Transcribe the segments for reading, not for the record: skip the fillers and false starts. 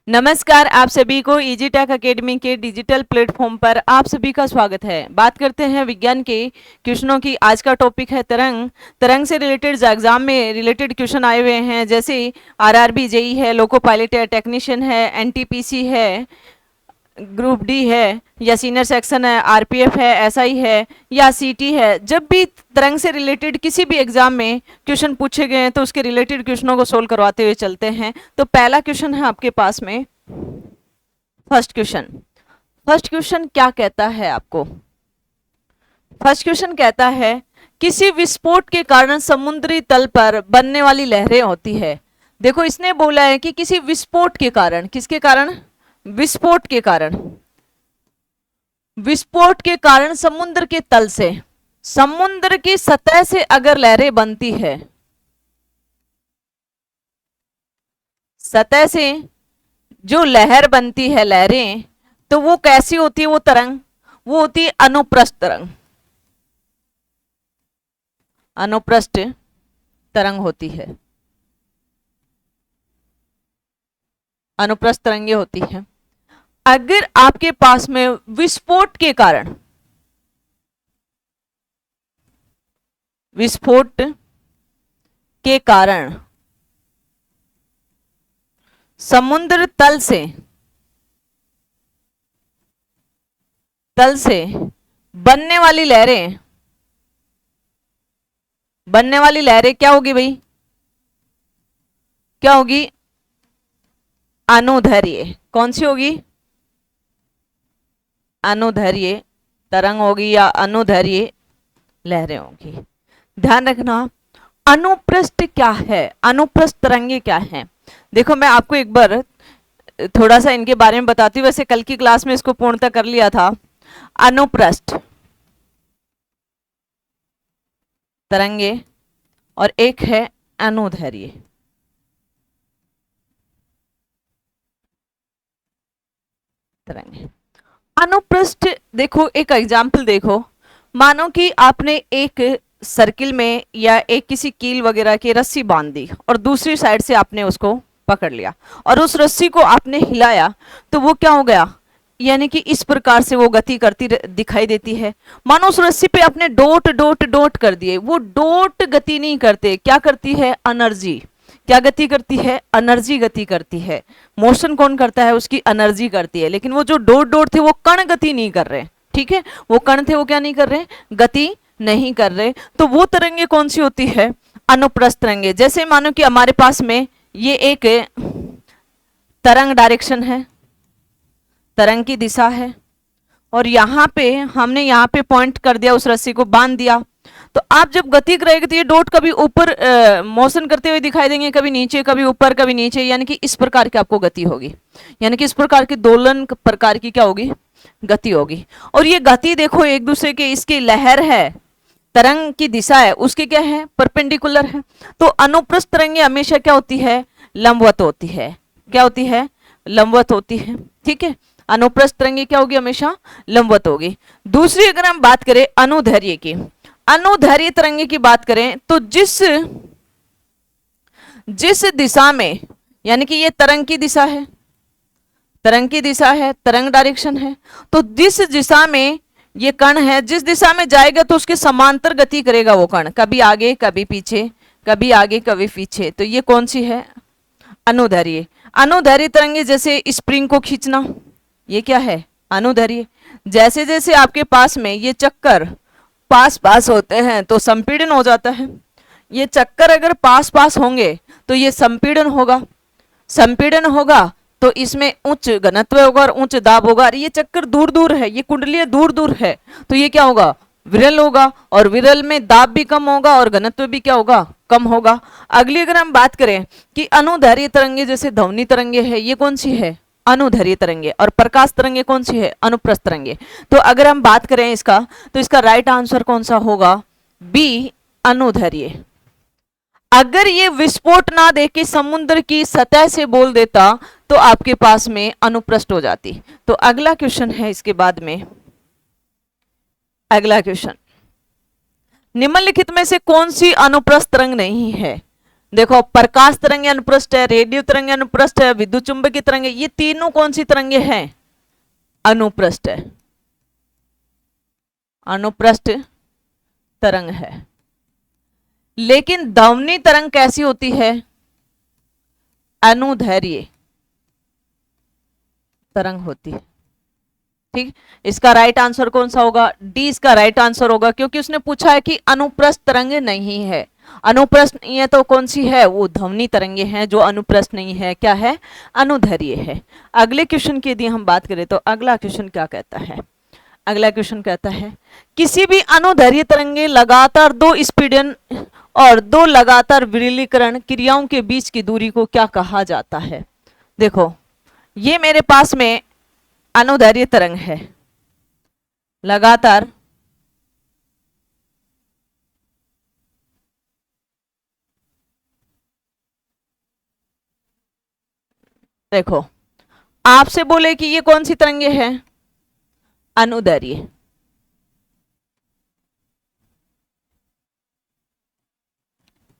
नमस्कार, आप सभी को इजी टेक अकेडमी के डिजिटल प्लेटफॉर्म पर आप सभी का स्वागत है। बात करते हैं विज्ञान के क्वेश्चनों की। आज का टॉपिक है तरंग। तरंग से रिलेटेड एग्जाम में रिलेटेड क्वेश्चन आए हुए हैं, जैसे आरआरबी जेई है, लोको पायलट है, टेक्नीशियन है, एनटीपीसी है, ग्रुप डी है, या सीनियर सेक्शन है, आरपीएफ है, एसआई है, या सीटी है। जब भी तरंग से रिलेटेड किसी भी एग्जाम में क्वेश्चन पूछे गए हैं तो उसके रिलेटेड क्वेश्चनों को सोल्व करवाते हुए चलते हैं। तो पहला क्वेश्चन है आपके पास में, फर्स्ट क्वेश्चन क्या कहता है आपको? फर्स्ट क्वेश्चन कहता है किसी विस्फोट के कारण समुद्री तल पर बनने वाली लहरें होती है। देखो, इसने बोला है कि किसी विस्फोट के कारण, किसके कारण? विस्फोट के कारण। विस्फोट के कारण समुद्र के तल से, समुद्र की सतह से अगर लहरें बनती है, सतह से जो लहर बनती है, लहरें, तो वो कैसी होती है? वो तरंग, वो होती है अनुप्रस्थ तरंग। अनुप्रस्थ तरंग होती है, अनुप्रस्थ तरंगे होती है। अगर आपके पास में विस्फोट के कारण, विस्फोट के कारण समुद्र तल से बनने वाली लहरें, बनने वाली लहरें क्या होगी भाई? क्या होगी? अनुदैर्ध्य। कौन सी होगी? अनुदैर्ध्य तरंग होगी या अनुदैर्ध्य लहरें होगी। ध्यान रखना, अनुप्रस्थ क्या है, अनुप्रस्थ तरंगे क्या है। देखो, मैं आपको एक बार थोड़ा सा इनके बारे में बताती हूँ। वैसे कल की क्लास में इसको पूर्णतः कर लिया था। अनुप्रस्थ तरंगे और एक है अनुदैर्ध्य तरंगे। अनुप्रस्थ, देखो एक एग्जाम्पल देखो। मानो कि आपने एक सर्किल में या एक किसी कील वगैरह की रस्सी बांध दी और दूसरी साइड से आपने उसको पकड़ लिया और उस रस्सी को आपने हिलाया, तो वो क्या हो गया? यानी कि इस प्रकार से वो गति करती दिखाई देती है। मानो उस रस्सी पे आपने डॉट डॉट डॉट कर दिए, वो डॉट गति नहीं करते, क्या करती है? एनर्जी। क्या गति करती है? एनर्जी गति करती है। मोशन कौन करता है? उसकी एनर्जी करती है। लेकिन वो जो डॉट डॉट थे वो कण गति नहीं कर रहे, ठीक है? वो कण थे, वो क्या नहीं कर रहे? गति नहीं कर रहे। तो वो तरंगे कौन सी होती है? अनुप्रस्थ तरंगे। जैसे मानो कि हमारे पास में ये एक तरंग डायरेक्शन है, तरंग की दिशा है, और यहाँ पे हमने यहाँ पे पॉइंट कर दिया, उस रस्सी को बांध दिया। तो आप जब गति करेंगे तो ये डॉट कभी ऊपर मोशन करते हुए दिखाई देंगे, कभी नीचे, कभी ऊपर, कभी नीचे, यानी कि इस प्रकार की आपको गति होगी। यानी कि इस प्रकार की दोलन प्रकार की क्या होगी? गति होगी। और ये गति देखो एक दूसरे के, इसकी लहर है, तरंग की दिशा है, उसकी क्या है? परपेंडिकुलर है। तो अनुप्रस्थ तरंगे हमेशा क्या होती है? लंबवत होती है। क्या होती है? लंबवत होती है, ठीक है? अनुप्रस्थ तरंगे क्या होगी? हमेशा लंबवत होगी। दूसरी अगर हम बात करें अनुदैर्ध्य की, अनुदैर्ध्य तरंगे की बात करें तो जिस दिशा में, यानी कि ये तरंग की दिशा है, तरंग की दिशा है, तरंग डायरेक्शन है, तो जिस दिशा में ये कण है, जिस दिशा में जाएगा तो उसके समांतर गति करेगा वो कण, कभी आगे कभी पीछे, कभी आगे कभी पीछे। तो ये कौन सी है? अनुदैर्ध्य। अनुदैर्ध्य तरंगे, जैसे स्प्रिंग को खींचना, ये क्या है? अनुदैर्ध्य। जैसे जैसे आपके पास में ये चक्कर पास पास होते हैं तो संपीड़न हो जाता है। ये चक्कर अगर पास पास होंगे तो ये संपीड़न होगा, संपीड़न होगा तो इसमें उच्च घनत्व होगा और उच्च दाब होगा। ये चक्कर दूर दूर है, ये कुंडलियां दूर दूर है, तो ये क्या होगा? विरल होगा, और विरल में दाब भी कम होगा और घनत्व भी क्या होगा? कम होगा। अगली अगर हम बात करें कि अनुदैर्ध्य तरंगे, जैसे ध्वनि तरंगे है, ये कौन सी है? अनुदैर्ध्य तरंगे। और प्रकाश तरंगे कौन सी है? अनुप्रस्थ तरंगे। तो अगर हम बात करें इसका, तो इसका राइट आंसर कौन सा होगा? बी, अनुदैर्ध्य। अगर ये विस्फोट ना देके समुद्र की सतह से बोल देता तो आपके पास में अनुप्रस्थ हो जाती। तो अगला क्वेश्चन है इसके बाद में, अगला क्वेश्चन, निम्नलिखित में से कौन सी अनुप्रस्थ तरंग नहीं है? देखो प्रकाश तरंग अनुप्रस्थ है, रेडियो तरंग अनुप्रस्थ है, विद्युत चुंबकीय तरंग, ये तीनों कौन सी तरंगे हैं? अनुप्रस्थ है, अनुप्रस्थ तरंग है। लेकिन ध्वनि तरंग कैसी होती है? अनुदैर्घ्य तरंग होती है। ठीक, इसका राइट आंसर कौन सा होगा? डी इसका राइट आंसर होगा, क्योंकि उसने पूछा है कि अनुप्रस्थ तरंगे नहीं है। अनुप्रस्थ नहीं है तो कौन सी है? वो ध्वनि तरंगे हैं। जो अनुप्रस्थ नहीं है क्या है? अनुदैर्घ्य है। अगले क्वेश्चन की यदि हम बात करें तो अगला क्वेश्चन क्या कहता है? अगला क्वेश्चन कहता है किसी भी अनुदैर्घ्य तरंगे लगातार दो स्पीडन और दो लगातार विरलीकरण क्रियाओं के बीच की दूरी को क्या कहा जाता है? देखो ये मेरे पास में अनुदैर्घ्य तरंग है, लगातार देखो आपसे बोले कि ये कौन सी तरंगे हैं? अनुदैर्घ्य।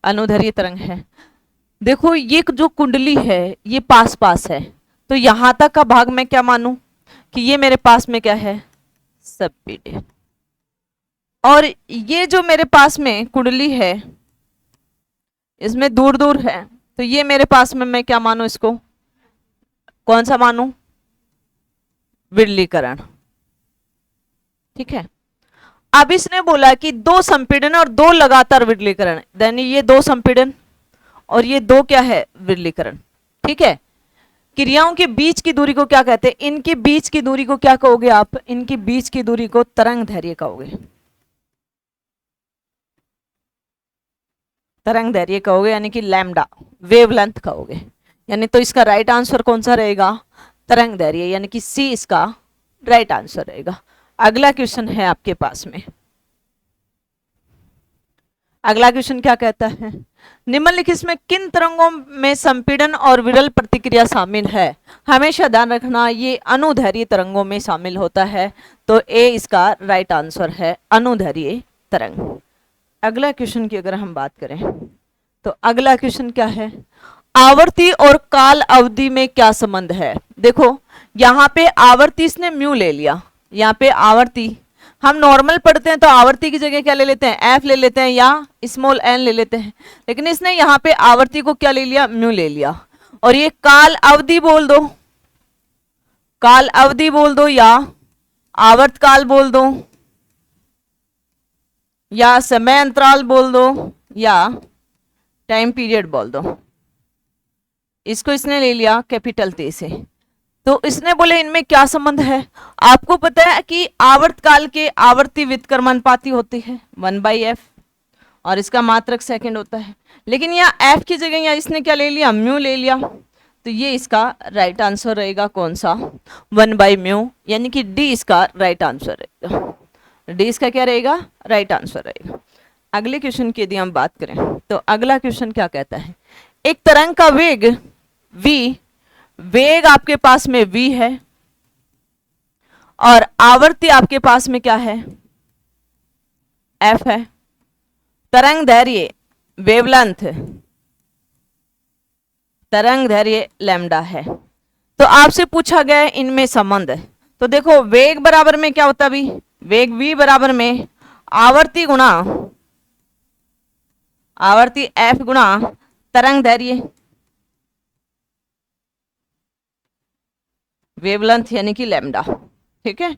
अनुदैर्घ्य तरंग है। देखो ये जो कुंडली है ये पास पास है, तो यहां तक का भाग मैं क्या मानूं कि ये मेरे पास में क्या है? सबपीडियन। और ये जो मेरे पास में कुंडली है इसमें दूर दूर है, तो ये मेरे पास में मैं क्या मानूं? इसको कौन सा मानूं? विरलीकरण। ठीक है। अब इसने बोला कि दो संपीड़न और दो लगातार विरलीकरण, यानी ये दो संपीड़न और ये दो क्या है? विरलीकरण। ठीक है। क्रियाओं के बीच की दूरी को क्या कहते हैं? इनके बीच की दूरी को क्या कहोगे आप? इनके बीच की दूरी को तरंग दैर्घ्य कहोगे। तरंग दैर्घ्य कहोगे, यानी कि लैम्डा, वेवलेंथ कहोगे। यानी तो इसका राइट आंसर कौन सा रहेगा? तरंग दैर्घ्य, यानी कि सी इसका राइट आंसर रहेगा। अगला क्वेश्चन है आपके पास में। अगला क्वेश्चन क्या कहता है? निम्नलिखित में किन तरंगों में संपीड़न और विरल प्रतिक्रिया शामिल है? हमेशा ध्यान रखना ये अनुदैर्घ्य तरंगों में शामिल होता है, तो ए इसका राइट आंसर है, अनुदैर्घ्य तरंग। अगला क्वेश्चन की अगर हम बात करें तो अगला क्वेश्चन क्या है? आवर्ती और काल अवधि में क्या संबंध है? देखो यहाँ पे आवर्ती इसने म्यू ले लिया, यहाँ पे आवर्ती हम नॉर्मल पढ़ते हैं तो आवर्ती की जगह क्या ले लेते हैं? एफ ले लेते हैं या स्मॉल एन ले लेते हैं, लेकिन इसने यहाँ पे आवर्ती को क्या ले लिया? म्यू ले लिया। और ये काल अवधि बोल दो, काल अवधि बोल दो या आवर्त काल बोल दो या समय अंतराल बोल दो या टाइम पीरियड बोल दो, इसको इसने ले लिया कैपिटल टी से। तो इसने बोले इनमें क्या संबंध है? आपको पता है कि आवर्त काल के आवर्ती व्युत्क्रमानुपाती होती है 1/f और इसका मात्रक सेकंड होता है, लेकिन यहाँ f की जगह यहाँ इसने क्या ले लिया? म्यू ले लिया, तो ये इसका राइट आंसर रहेगा कौन सा? 1/μ, यानी कि डी इसका राइट आंसर रहेगा। डी इसका क्या रहेगा? राइट आंसर रहेगा। अगले क्वेश्चन की यदि हम बात करें तो अगला क्वेश्चन क्या कहता है? एक तरंग का वेग v, वेग आपके पास में v है और आवर्ती आपके पास में क्या है? f है। तरंग दैर्घ्य वेवलेंथ, तरंग दैर्घ्य लैम्डा है। तो आपसे पूछा गया है इनमें संबंध, तो देखो वेग बराबर में क्या होता है? वेग v बराबर में आवर्ती गुणा आवर्ती f गुणा तरंग दैर्घ्य वेवलेंथ, यानी कि लैम्डा। ठीक है,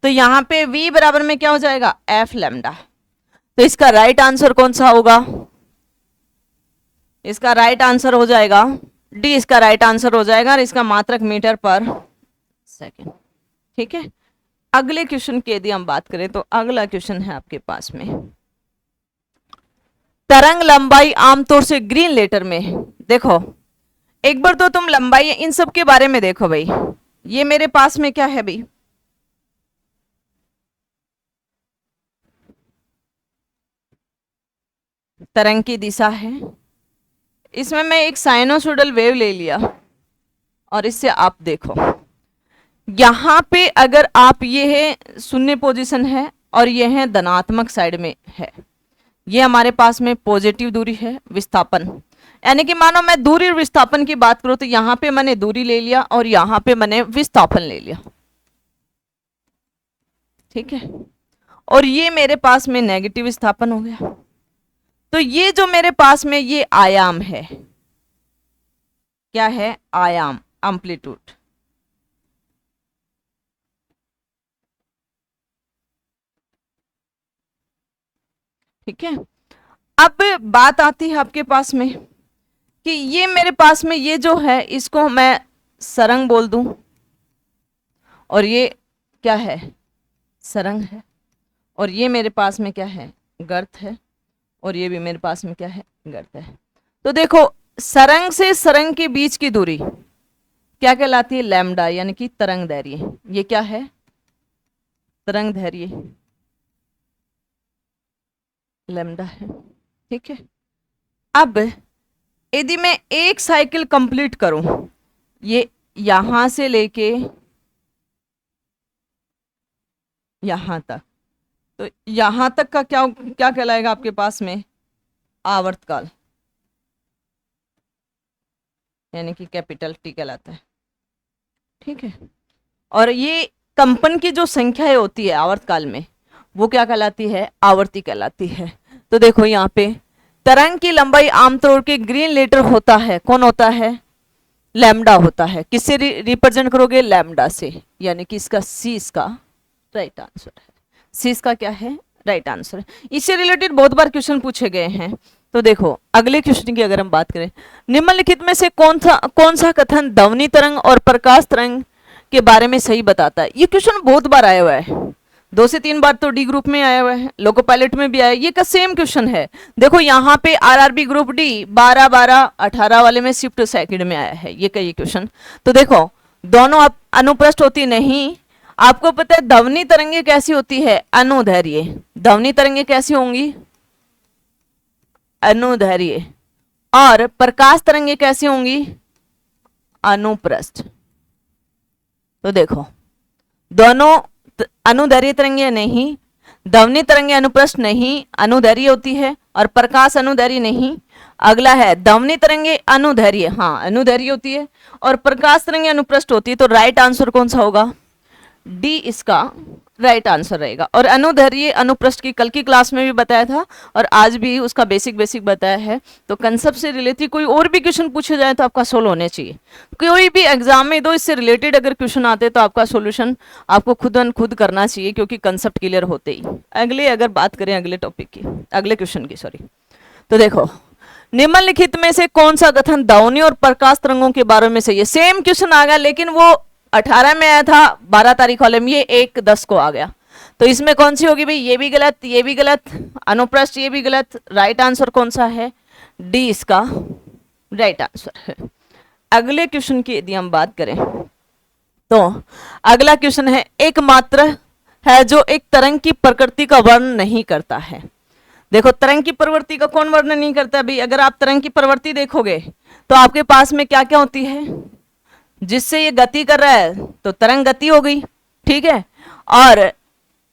तो यहां पे v बराबर में क्या हो जाएगा? f lambda. तो इसका राइट आंसर कौन सा होगा? इसका राइट आंसर हो जाएगा डी, इसका राइट आंसर हो जाएगा, और इसका मात्रक मीटर पर सेकंड। ठीक है। अगले क्वेश्चन की यदि हम बात करें तो अगला क्वेश्चन है आपके पास में, तरंग लंबाई आमतौर से ग्रीन लेटर में, देखो एक बार तो तुम लंबाई इन सब के बारे में देखो भाई। ये मेरे पास में क्या है भाई? तरंग की दिशा है, इसमें मैं एक साइनोसोडल वेव ले लिया और इससे आप देखो यहां पे अगर आप ये है शून्य पोजीशन है और ये है धनात्मक साइड में है, ये हमारे पास में पॉजिटिव दूरी है विस्थापन, यानी कि मानो मैं दूरी और विस्थापन की बात करूं तो यहां पे मैंने दूरी ले लिया और यहां पे मैंने विस्थापन ले लिया, ठीक है। और ये मेरे पास में नेगेटिव विस्थापन हो गया। तो ये जो मेरे पास में ये आयाम है, क्या है? आयाम, एम्पलीट्यूड। ठीक है। अब बात आती है आपके पास में कि ये मेरे पास में ये जो है इसको मैं सरंग बोल दूं, और ये क्या है? सरंग है। और ये मेरे पास में क्या है? गर्त है। और ये भी मेरे पास में क्या है? गर्त है। तो देखो, सरंग से सरंग के बीच की दूरी क्या कहलाती है? लैम्डा, यानी कि तरंग दैर्घ्य। ये क्या है? तरंग दैर्घ्य, लैम्डा है, ठीक है। अब यदि मैं एक साइकिल कंप्लीट करूं, ये यहां से लेके यहां तक, तो यहां तक का क्या क्या कहलाएगा आपके पास में? आवर्तकाल, यानी कि कैपिटल टी कहलाता है, ठीक है। और ये कंपन की जो संख्या होती है आवर्तकाल में, वो क्या कहलाती है? आवर्ती कहलाती है। तो देखो यहाँ पे तरंग की लंबाई आमतौर के ग्रीन लेटर होता है, कौन होता है? लैम्डा होता है। किससे रिप्रेजेंट करोगे? लैम्डा से, यानी कि इसका सी इसका राइट आंसर है। सी इसका क्या है? राइट आंसर है। इससे रिलेटेड बहुत बार क्वेश्चन पूछे गए हैं। तो देखो अगले क्वेश्चन की अगर हम बात करें, निम्नलिखित में से कौन सा कथन ध्वनि तरंग और प्रकाश तरंग के बारे में सही बताता है? ये क्वेश्चन बहुत बार आया हुआ है, 2 से 3 बार तो डी ग्रुप में आया हुआ है, लोको पायलट में भी आया। ये का सेम क्वेश्चन है। देखो यहाँ पे आरआरबी ग्रुप डी 12, 12, 18 वाले में शिफ्ट सेकंड में आया है ये का ये क्वेश्चन। तो देखो दोनों अनुप्रस्थ होती नहीं। आपको पता है ध्वनि तरंगे कैसी होती है? अनुदैर्घ्य। ध्वनि तरंगे कैसी होंगी? अनुदैर्घ्य। और प्रकाश तरंगे कैसी होंगी? अनुप्रस्थ। तो देखो दोनों अनुदैर्घ्य तरंगे नहीं, ध्वनि तरंगे अनुप्रस्थ नहीं, अनुदैर्घ्य होती है, और प्रकाश अनुदैर्घ्य नहीं। अगला है ध्वनि तरंगे अनुदैर्घ्य, हाँ अनुदैर्घ्य होती है, और प्रकाश तरंगे अनुप्रस्थ होती है। तो राइट आंसर कौन सा होगा? डी इसका राइट आंसर रहेगा। और अनुदैर्घ्य अनुप्रस्थ की कल की क्लास में भी बताया था और आज भी उसका बेसिक बताया है। तो कंसेप्ट से रिलेटेड कोई और भी क्वेश्चन पूछे जाए तो आपका सोल्व होने चाहिए। कोई भी एग्जाम में दो इससे रिलेटेड अगर क्वेश्चन आते तो आपका सोल्यूशन आपको खुद करना चाहिए, क्योंकि कंसेप्ट क्लियर होते ही। अगले अगर बात करें अगले टॉपिक की, अगले क्वेश्चन की सॉरी, तो देखो निम्नलिखित में से कौन सा कथन ध्वनि और प्रकाश तरंगों के बारे में सही है? सेम क्वेश्चन आ गया, लेकिन वो 18 में आया था, 12 तारीख वाले में, ये 1/10 को आ गया। तो इसमें कौन सी होगी भाई? ये भी गलत, ये भी गलत, अनुप्रस्थ ये भी गलत। राइट आंसर कौन सा है? डी इसका राइट आंसर है। अगले क्वेश्चन की यदि हम बात करें तो अगला क्वेश्चन है, एक मात्र है जो एक तरंग की प्रकृति का वर्णन नहीं करता है। देखो तरंग की प्रवृत्ति का कौन वर्णन नहीं करता भाई? अगर आप तरंग की प्रवृत्ति देखोगे तो आपके पास में क्या क्या होती है? जिससे ये गति कर रहा है तो तरंग गति हो गई, ठीक है। और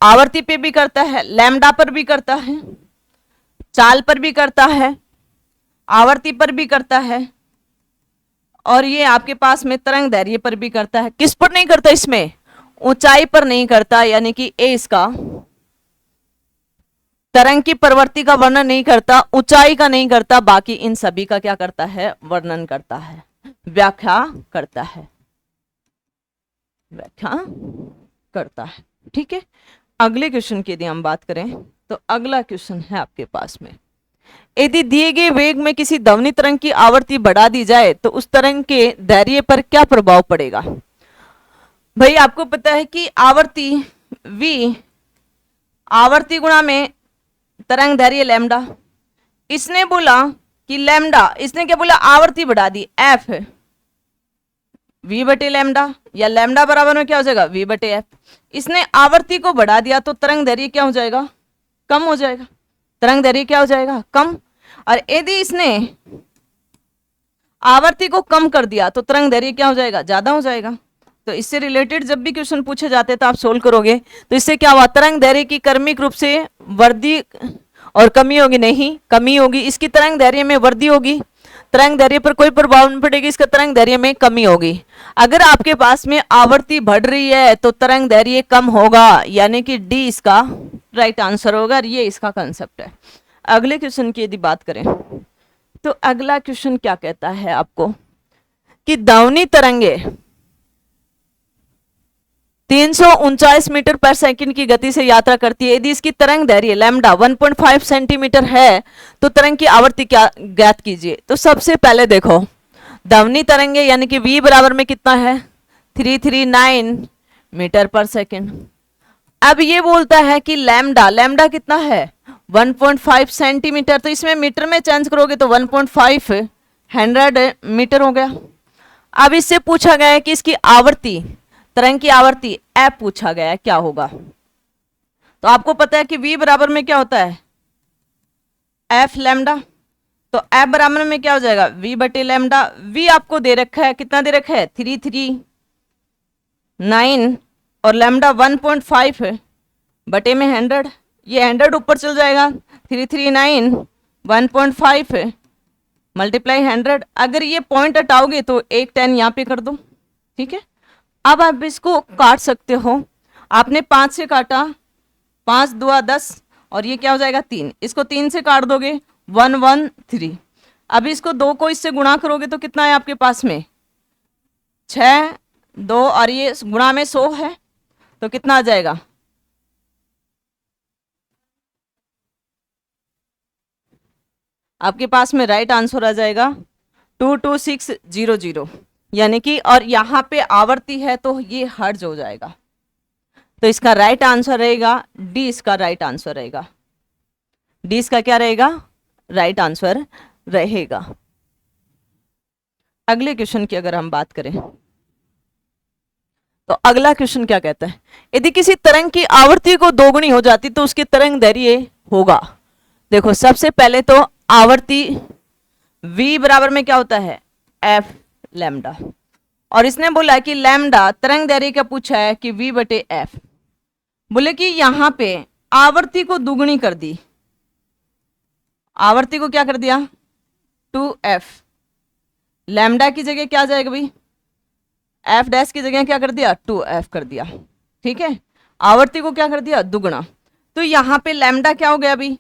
आवर्ती पे भी करता है, लैम्डा पर भी करता है, चाल पर भी करता है, आवर्ती पर भी करता है, और ये आपके पास में तरंग दैर्घ्य पर भी करता है। किस पर नहीं करता? इसमें ऊंचाई पर नहीं करता, यानी कि ए इसका तरंग की प्रवृत्ति का वर्णन नहीं करता, ऊंचाई का नहीं करता, बाकी इन सभी का क्या करता है? वर्णन करता है, व्याख्या करता है, व्याख्या करता है, ठीक है। अगले क्वेश्चन की यदि हम बात करें तो अगला क्वेश्चन है आपके पास में, यदि दिए गए वेग में किसी ध्वनि तरंग की आवृत्ति बढ़ा दी जाए तो उस तरंग के दैर्घ्य पर क्या प्रभाव पड़ेगा? भाई आपको पता है कि आवृत्ति v आवर्ती गुणा में तरंग दैर्घ्य लैम्डा। इसने बोला कि लैम्डा, इसने क्या बोला? आवृत्ति बढ़ा दी, एफ v बटे लैम्डा, या लैम्डा बराबर में क्या हो जाएगा? v बटे एफ। इसने आवृत्ति को बढ़ा दिया तो तरंग दैर्घ्य क्या हो जाएगा? कम हो जाएगा। तरंग दैर्घ्य क्या हो जाएगा? कम। और यदि इसने आवृत्ति को कम कर दिया तो तरंग दैर्घ्य क्या हो जाएगा? ज्यादा हो जाएगा। तो इससे रिलेटेड जब भी क्वेश्चन पूछे जाते हैं तो आप सोल्व करोगे तो इससे क्या हुआ? तरंग दैर्घ्य की क्रमिक रूप से वृद्धि और कमी होगी, नहीं कमी होगी, इसकी तरंग दैर्घ्य में वृद्धि होगी। तरंग दैर्घ्य पर कोई प्रभाव नहीं पड़ेगी, इसका तरंग दैर्घ्य में कमी होगी। अगर आपके पास में आवर्ती बढ़ रही है तो तरंग दैर्घ्य कम होगा, यानी कि डी इसका राइट आंसर होगा। और ये इसका कंसेप्ट है। अगले क्वेश्चन की यदि बात करें तो अगला क्वेश्चन क्या कहता है आपको कि ध्वनि तरंगे 349 मीटर पर सेकंड की गति से यात्रा करती है। यदि इसकी तरंग दैर्घ्य लैम्डा 1.5 सेंटीमीटर है तो तरंग की आवृत्ति क्या ज्ञात कीजिए। तो सबसे पहले देखो ध्वनि तरंगे यानी कि v बराबर में कितना है 339 मीटर पर सेकंड। अब ये बोलता है कि लैम्डा, लैम्डा कितना है 1.5 सेंटीमीटर, तो इसमें मीटर में चेंज करोगे तो 1.5 100 मीटर हो गया। अब इससे पूछा गया है कि इसकी आवृत्ति, तरंग की आवृत्ति एफ पूछा गया है, क्या होगा। तो आपको पता है कि v बराबर में क्या होता है एफ लैम्डा, तो एफ बराबर में क्या हो जाएगा v बटे लैम्डा। v आपको दे रखा है, कितना दे रखा है 339 और लैम्डा 1.5 बटे में 100, ये 100 ऊपर चल जाएगा 339 1.5 मल्टीप्लाई 100। अगर ये पॉइंट हटाओगे तो एक 10 यहाँ पे कर दो, ठीक है। अब आप इसको काट सकते हो, आपने 5 से काटा, 5 2 10 और ये क्या हो जाएगा 3, इसको 3 से काट दोगे 113। अब इसको 2 को इससे गुणा करोगे तो कितना है आपके पास में 6 2 और ये गुणा में 100 है तो कितना आ जाएगा आपके पास में राइट आंसर आ जाएगा 22600, यानी कि और यहाँ पे आवर्ती है तो ये हर्ज हो जाएगा। तो इसका राइट आंसर रहेगा डी, इसका राइट आंसर रहेगा डी, इसका क्या रहेगा राइट आंसर रहेगा। अगले क्वेश्चन की अगर हम बात करें तो अगला क्वेश्चन क्या कहता है, यदि किसी तरंग की आवृत्ति को दोगुनी हो जाती तो उसकी तरंग दैर्घ्य होगा। देखो सबसे पहले तो आवृत्ति v बराबर में क्या होता है एफ लैम्डा, और इसने बोला कि लैम्डा तरंग दैर्घ्य का पूछा है कि v बटे एफ। बोले कि यहां पे आवृत्ति को दुगुनी कर दी, आवृत्ति को क्या कर दिया 2f, लैम्डा की जगह क्या आ जाएगा भाई एफ डैश की जगह क्या कर दिया 2f कर दिया, ठीक है। आवृत्ति को क्या कर दिया दुगुना, तो यहां पे लैम्डा क्या हो गया अभी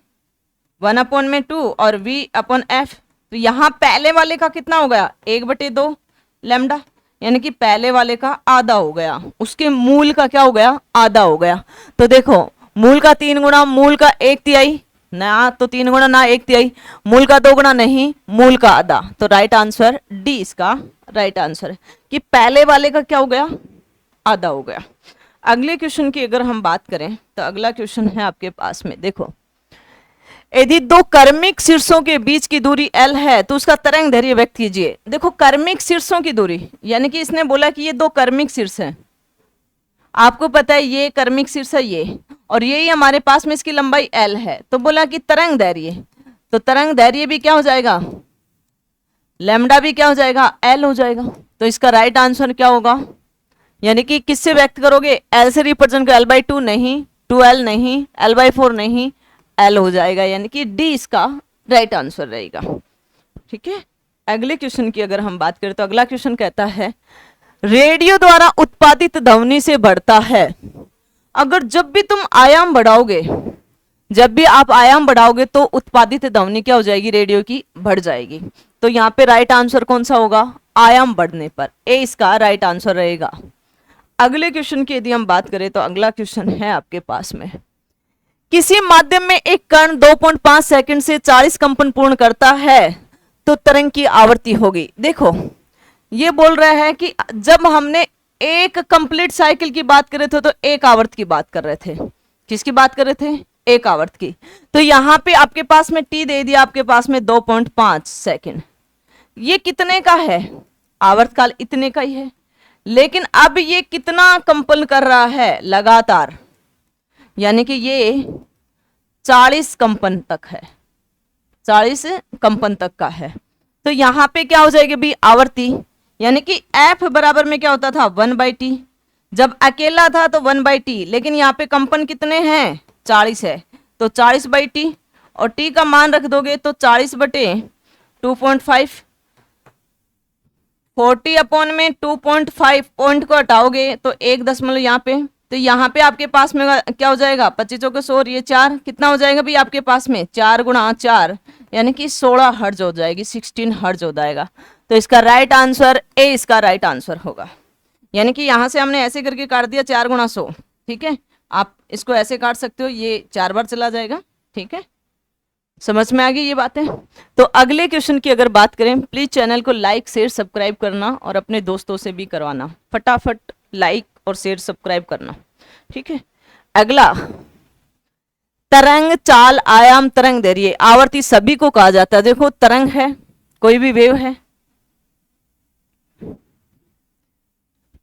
1/2 और v/f, तो यहां पहले वाले का कितना हो गया 1/2 लैम्डा, यानी कि पहले वाले का आधा हो गया, उसके मूल का क्या हो गया आधा हो गया। तो देखो मूल का 3 गुना मूल का 1/3 ना, तो 3 गुना ना 1/3, मूल का 2 गुना नहीं मूल का आधा, तो राइट आंसर डी इसका राइट आंसर है कि पहले वाले का क्या हो गया आधा हो गया। अगले क्वेश्चन की अगर हम बात करें तो अगला क्वेश्चन है आपके पास में, देखो यदि 2 कर्मिक शीर्षों के बीच की दूरी L है तो उसका तरंग दैर्घ्य व्यक्त कीजिए। देखो कर्मिक शीर्षों की दूरी, यानी कि इसने बोला कि ये 2 कर्मिक शीर्ष हैं, आपको पता है ये कर्मिक शीर्ष है ये, और यही हमारे पास में इसकी लंबाई L है, तो बोला कि तरंग दैर्घ्य, तो तरंग दैर्घ्य भी क्या हो जाएगा लैम्डा भी क्या हो जाएगा L हो जाएगा। तो इसका राइट आंसर क्या होगा, यानी कि किससे व्यक्त करोगे L से रिप्रेजेंट कर, L/2 नहीं, 2L नहीं, L/4 नहीं, L हो जाएगा, यानी कि डी इसका राइट आंसर रहेगा, ठीक है। अगले क्वेश्चन की अगर हम बात करें तो अगला क्वेश्चन कहता है रेडियो द्वारा उत्पादित ध्वनि से बढ़ता है। अगर जब भी तुम आयाम बढ़ाओगे, जब भी आप आयाम बढ़ाओगे तो उत्पादित ध्वनि क्या हो जाएगी रेडियो की बढ़ जाएगी। तो यहाँ पे राइट आंसर कौन सा होगा आयाम बढ़ने पर, ए इसका राइट आंसर रहेगा। अगले क्वेश्चन की यदि हम बात करें तो अगला क्वेश्चन है आपके पास में, किसी माध्यम में एक कण 2.5 सेकंड से 40 कंपन पूर्ण करता है तो तरंग की आवृत्ति होगी। देखो ये बोल रहा है कि जब हमने एक कंप्लीट साइकिल की बात कर रहे थे तो एक आवर्त की बात कर रहे थे, किसकी बात कर रहे थे एक आवर्त की। तो यहां पे आपके पास में टी दे दिया, आपके पास में 2.5 सेकंड, ये कितने का है आवर्त काल इतने का ही है, लेकिन अब ये कितना कंपन कर रहा है लगातार, यानी कि ये 40 कंपन तक है, 40 कंपन तक का है। तो यहां पे क्या हो जाएगी भी आवर्ती, यानी कि एफ बराबर में क्या होता था 1/t, जब अकेला था तो 1/t, लेकिन यहाँ पे कंपन कितने हैं 40 है, तो 40/t और t का मान रख दोगे तो 40/2.5 40 अपॉन में 2.5 पॉइंट को हटाओगे तो 1 दशमलव यहाँ पे, तो यहाँ पे आपके पास में क्या हो जाएगा, 25 चौके 100 और ये 4 कितना हो जाएगा भाई आपके पास में 4 गुणा 4 यानी कि 16 हर्ज हो जाएगी, 16 हर्ज हो जाएगा। तो इसका राइट आंसर ए इसका राइट आंसर होगा। यानी कि यहां से हमने ऐसे करके काट दिया 4 गुणा 100, ठीक है। आप इसको ऐसे काट सकते हो, ये 4 बार चला जाएगा, ठीक है। समझ में आ गई ये बातें। तो अगले क्वेश्चन की अगर बात करें, प्लीज चैनल को लाइक शेयर सब्सक्राइब करना और अपने दोस्तों से भी करवाना, फटाफट लाइक और शेयर सब्सक्राइब करना, ठीक है। अगला, तरंग, चाल, आयाम, तरंग दैर्घ्य, आवर्ती सभी को कहा जाता है। देखो तरंग है, कोई भी वेव है,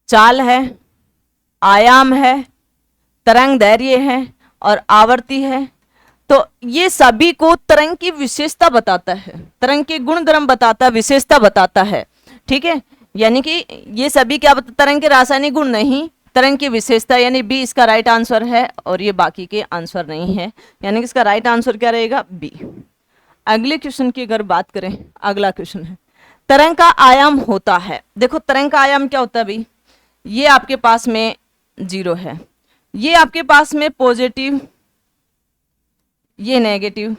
चाल है, आयाम है, तरंग दैर्घ्य है और आवर्ती है। तो ये सभी को तरंग की विशेषता बताता है, तरंग के गुण धर्म बताता है, विशेषता बताता है, ठीक है। यानी कि ये सभी क्या बताता, तरंग के रासायनिक गुण नहीं, तरंग की विशेषता, यानी बी इसका राइट आंसर है और ये बाकी के आंसर नहीं है, यानी कि इसका राइट आंसर क्या रहेगा, बी। अगले क्वेश्चन की अगर बात करें, अगला क्वेश्चन है, तरंग का आयाम होता है। देखो तरंग का आयाम क्या होता है भाई, ये आपके पास में 0 है, ये आपके पास में पॉजिटिव, ये नेगेटिव।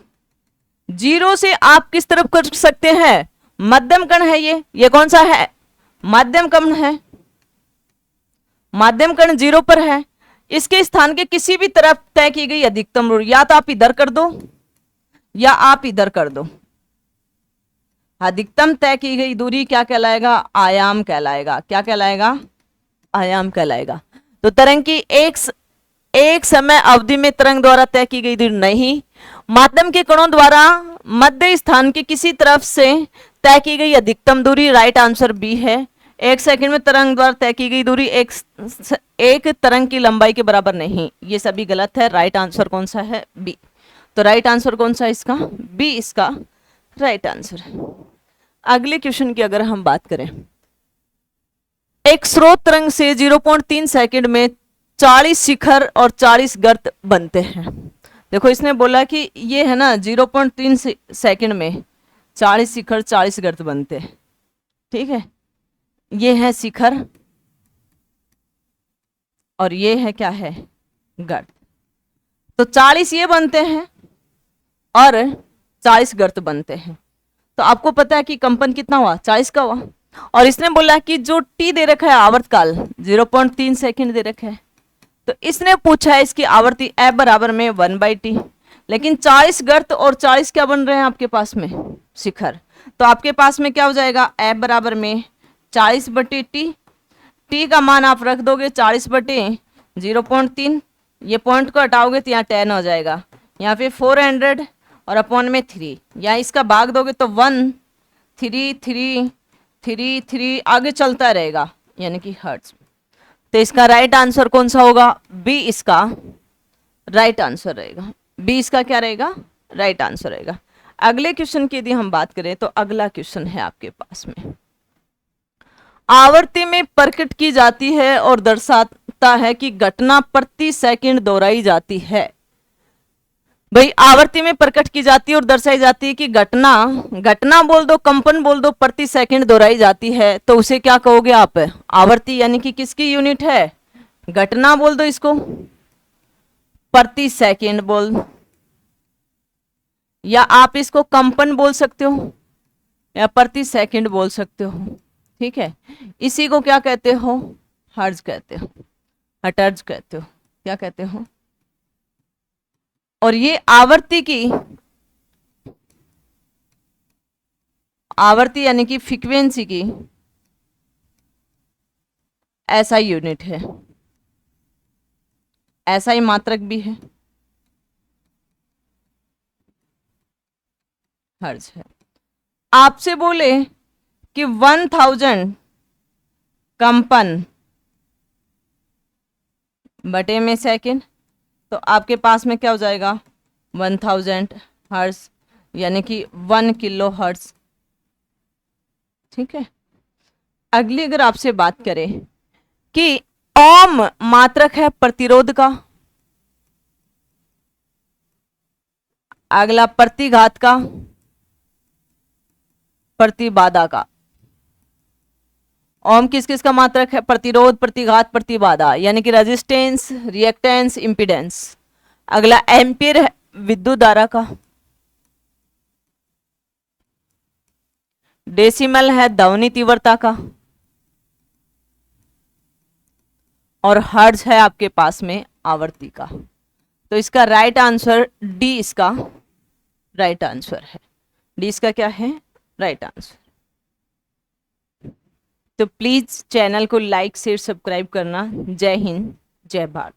0 से आप किस तरफ कर सकते हैं, मध्यम कण है ये कौन सा है, मध्यम कण है, मध्यम कण 0 पर है। इसके स्थान के किसी भी तरफ तय की गई अधिकतम दूरी, या तो आप इधर कर दो या आप इधर कर दो, अधिकतम तय की गई दूरी क्या कहलाएगा, आयाम कहलाएगा। क्या कहलाएगा, आयाम कहलाएगा। तो तरंग की एक समय अवधि में तरंग द्वारा तय की गई दूरी नहीं, माध्यम के कणों द्वारा मध्य स्थान की किसी तरफ से तय की गई अधिकतम दूरी, राइट आंसर बी है। 1 सेकंड में तरंग द्वारा तय की गई दूरी एक तरंग की लंबाई के बराबर नहीं, ये सभी गलत है, राइट आंसर कौन सा है, बी। तो राइट आंसर कौन सा है इसका, बी इसका राइट आंसर है। अगले क्वेश्चन की अगर हम बात करें, एक स्रोत तरंग से 0.3 सेकंड में 40 शिखर और 40 गर्त बनते हैं। देखो इसने बोला कि ये है ना 0.3 सेकंड में 40 शिखर 40 गर्त बनते हैं, ठीक है। ये है शिखर और ये है क्या है, गर्त। तो 40 ये बनते हैं और 40 गर्त बनते हैं। तो आपको पता है कि कंपन कितना हुआ, 40 का हुआ। और इसने बोला कि जो टी दे रखा है आवर्तकाल 0.3 सेकंड दे रखा है, तो इसने पूछा है इसकी आवर्ती एफ बराबर में 1/t। लेकिन 40 गर्त और 40 क्या बन रहे हैं आपके पास में, शिखर। तो आपके पास में क्या हो जाएगा, एफ बराबर में 40/t। टी का मान आप रख दोगे 40/0.3, ये पॉइंट को हटाओगे तो यहाँ 10 हो जाएगा, यहाँ पे 400 और अपॉन में 3, यहाँ इसका भाग दोगे तो 1 3 3 3 3 आगे चलता रहेगा, यानी कि हर्ट्ज। तो इसका राइट आंसर कौन सा होगा, बी इसका राइट आंसर रहेगा, बी इसका क्या रहेगा, राइट आंसर रहेगा। अगले क्वेश्चन की यदि हम बात करें तो अगला क्वेश्चन है आपके पास में, आवर्ती में प्रकट की जाती है और दर्शाता है कि घटना प्रति सेकंड दोहराई जाती है। भाई आवर्ती में प्रकट की जाती है और दर्शाई जाती है कि घटना बोल दो, कंपन बोल दो, प्रति सेकंड दोहराई जाती है, तो उसे क्या कहोगे आप, आवर्ती। यानी कि किसकी यूनिट है, घटना बोल दो इसको, प्रति सेकंड बोल, या आप इसको कंपन बोल सकते हो या प्रति सेकंड बोल सकते हो, ठीक है। इसी को क्या कहते हो, हर्ज कहते हो, हटर्ज कहते हो, क्या कहते हो। और ये आवर्ती यानी कि फ्रीक्वेंसी की ऐसा यूनिट है, ऐसा ही मात्रक भी है, हर्ज है। आपसे बोले कि 1000 कंपन बटे में सेकंड, तो आपके पास में क्या हो जाएगा, 1000 हर्ट्ज, यानी कि 1 किलो हर्ट्ज, ठीक है। अगली अगर आपसे बात करें कि ओम मात्रक है प्रतिरोध का, अगला प्रतिघात का, प्रतिबाधा का, ओम किस किस का मात्रक है? प्रतिरोध, प्रतिघात, प्रतिबाधा, यानी कि रेजिस्टेंस, रिएक्टेंस, इंपिडेंस। अगला एम्पियर है विद्युत धारा का। डेसिमल है ध्वनि तीव्रता का। और हर्ट्ज है आपके पास में आवर्ती का। तो इसका राइट आंसर डी, इसका राइट आंसर है। डी इसका क्या है? Right answer. तो प्लीज चैनल को लाइक शेयर सब्सक्राइब करना। जय हिंद, जय भारत।